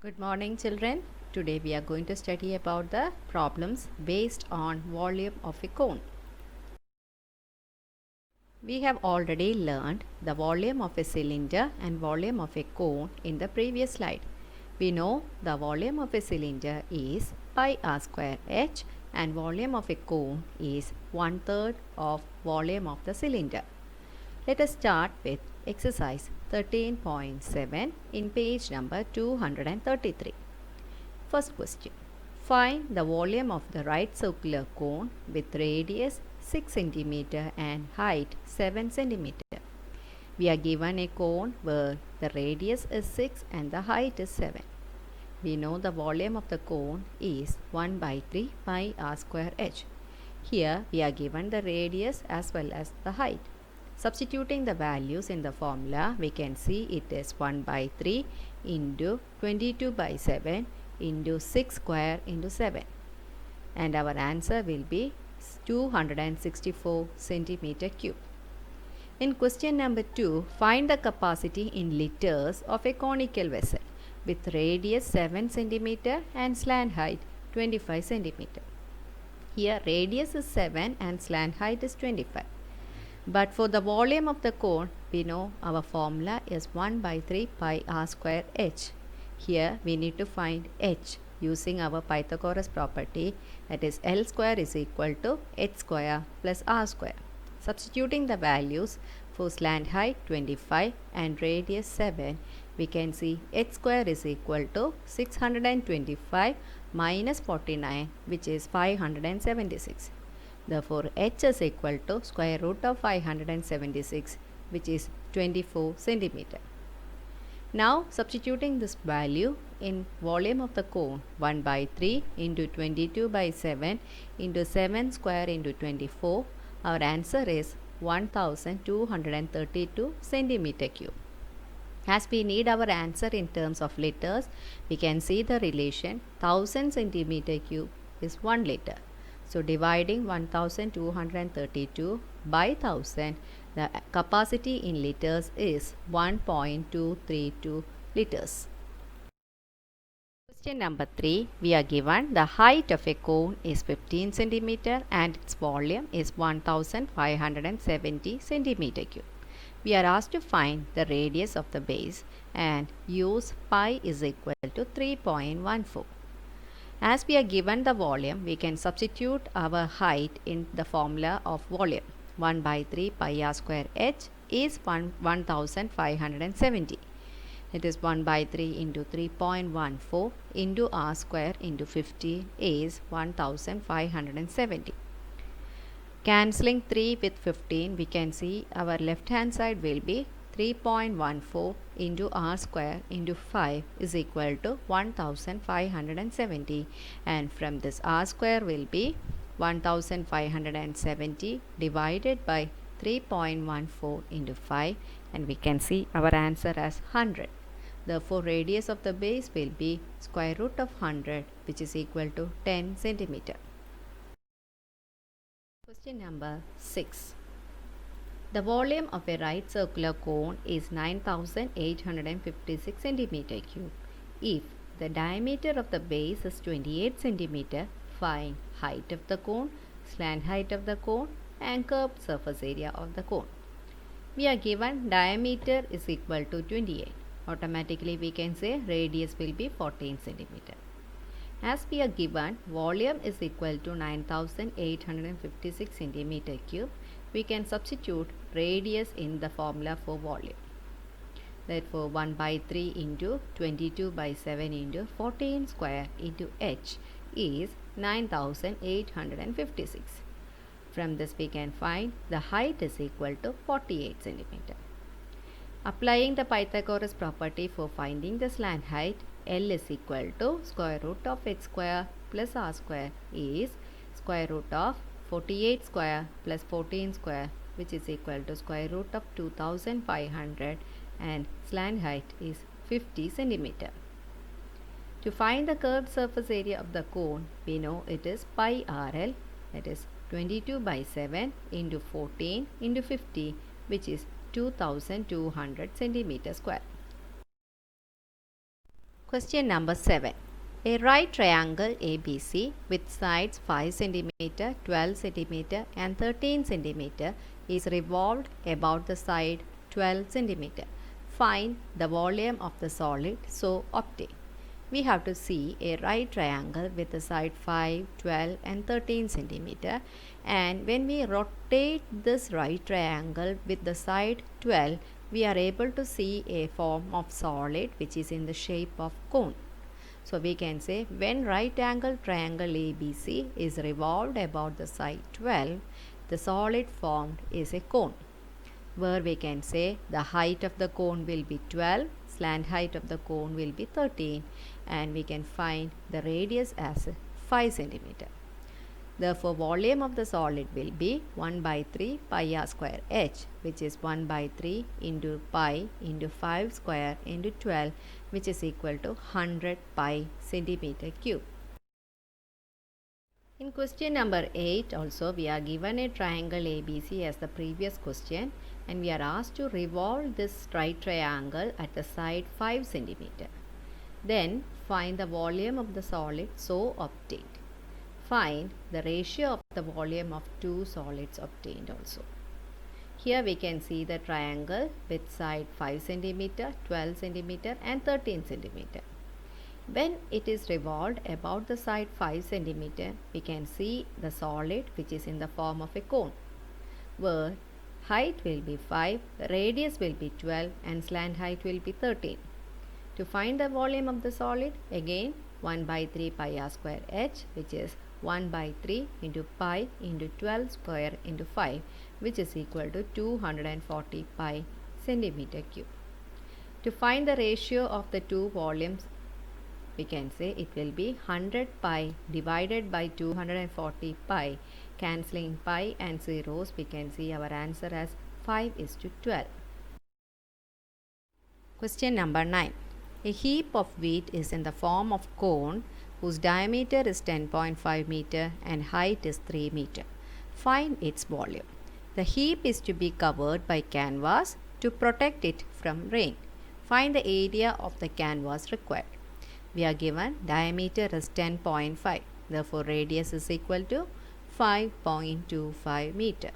Good morning, children. Today we are going to study about the problems based on volume of a cone. We have already learned the volume of a cylinder and volume of a cone in the previous slide. We know the volume of a cylinder is pi r square h and volume of a cone is 1/3 of volume of the cylinder. Let us start with exercise 13.7 in page number 233. First question. Find the volume of the right circular cone with radius 6 cm and height 7 cm. We are given a cone where the radius is 6 and the height is 7. We know the volume of the cone is 1 by 3 pi r square h. Here we are given the radius as well as the height. Substituting the values in the formula, we can see it is 1 by 3 into 22 by 7 into 6 square into 7. And our answer will be 264 centimeter cube. In question number 2, find the capacity in liters of a conical vessel with radius 7 centimeter and slant height 25 centimeter. Here radius is 7 and slant height is 25. But for the volume of the cone, we know our formula is 1 by 3 pi r square h. Here we need to find h using our Pythagoras property, that is L square is equal to h square plus r square. Substituting the values for slant height 25 and radius 7, we can see h square is equal to 625 minus 49, which is 576. Therefore, h is equal to square root of 576, which is 24 centimeter. Now, substituting this value in volume of the cone, 1 by 3 into 22 by 7 into 7 square into 24, our answer is 1232 centimeter cube. As we need our answer in terms of liters, we can see the relation 1000 centimeter cube is 1 liter. So, dividing 1232 by 1000, the capacity in liters is 1.232 liters. Question number 3, we are given the height of a cone is 15 centimeter and its volume is 1570 centimeter cube. We are asked to find the radius of the base and use pi is equal to 3.14. As we are given the volume, we can substitute our height in the formula of volume. 1 by 3 pi r square h is 1570. It is 1 by 3 into 3.14 into r square into 50 is 1570. Cancelling 3 with 15, we can see our left hand side will be 3.14 into r square into 5 is equal to 1570, and from this r square will be 1570 divided by 3.14 into 5, and we can see our answer as 100. Therefore, radius of the base will be square root of 100, which is equal to 10 centimeter. Question number 6. The volume of a right circular cone is 9856 centimeter cube. If the diameter of the base is 28 centimeter, find height of the cone, slant height of the cone and curved surface area of the cone. We are given diameter is equal to 28. Automatically we can say radius will be 14 centimeter. As we are given volume is equal to 9856 centimeter cube, we can substitute radius in the formula for volume. Therefore, 1 by 3 into 22 by 7 into 14 square into h is 9856. From this we can find the height is equal to 48 centimeter. Applying the Pythagoras property for finding the slant height, L is equal to square root of h square plus r square is square root of 48 square plus 14 square, which is equal to square root of 2500, and slant height is 50 centimeter. To find the curved surface area of the cone, we know it is pi RL, that is 22 by 7 into 14 into 50, which is 2200 centimeter square. Question number 7. A right triangle ABC with sides 5 cm, 12 cm and 13 cm is revolved about the side 12 cm. Find the volume of the solid so obtained. We have to see a right triangle with the side 5, 12 and 13 cm, and when we rotate this right triangle with the side 12, we are able to see a form of solid which is in the shape of cone. So we can say when right angle triangle ABC is revolved about the side 12, the solid formed is a cone, where we can say the height of the cone will be 12, slant height of the cone will be 13, and we can find the radius as 5 cm. Therefore, volume of the solid will be 1 by 3 pi r square h, which is 1 by 3 into pi into 5 square into 12, which is equal to 100 pi centimeter cube. In question number 8 also, we are given a triangle ABC as the previous question, and we are asked to revolve this right triangle at the side 5 cm. Then find the volume of the solid so obtained. Find the ratio of the volume of two solids obtained also. Here we can see the triangle with side 5 cm, 12 cm and 13 cm. When it is revolved about the side 5 cm, we can see the solid which is in the form of a cone, where height will be 5, radius will be 12 and slant height will be 13. To find the volume of the solid, again 1 by 3 pi r square h, which is 1 by 3 into pi into 12 square into 5, which is equal to 240 pi centimeter cube. To find the ratio of the two volumes, we can say it will be 100 pi divided by 240 pi. Cancelling pi and zeros, we can see our answer as 5:12. Question number 9. A heap of wheat is in the form of cone whose diameter is 10.5 meter and height is 3 meter. Find its volume. The heap is to be covered by canvas to protect it from rain. Find the area of the canvas required. We are given diameter is 10.5. Therefore, radius is equal to 5.25 meter.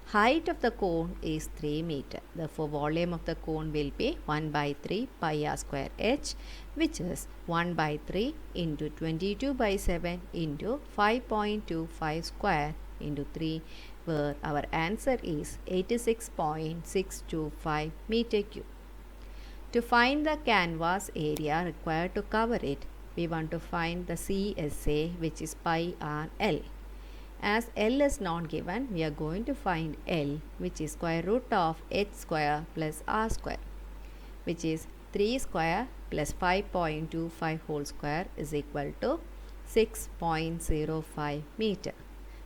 Height of the cone is 3 meter. Therefore, volume of the cone will be 1 by 3 pi r square h, which is 1 by 3 into 22 by 7 into 5.25 square into 3, where our answer is 86.625 meter cube. To find the canvas area required to cover it, we want to find the CSA, which is pi r L. As L is not given, we are going to find L, which is square root of h square plus r square, which is 3 square plus 5.25 whole square is equal to 6.05 meter.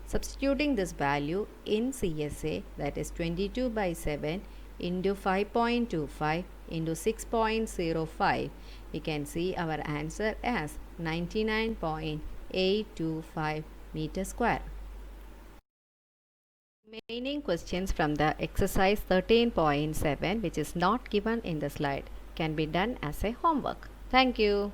Substituting this value in CSA, that is 22 by 7 into 5.25 into 6.05, we can see our answer as 99.825 meter square. Remaining questions from the exercise 13.7, which is not given in the slide, can be done as a homework. Thank you.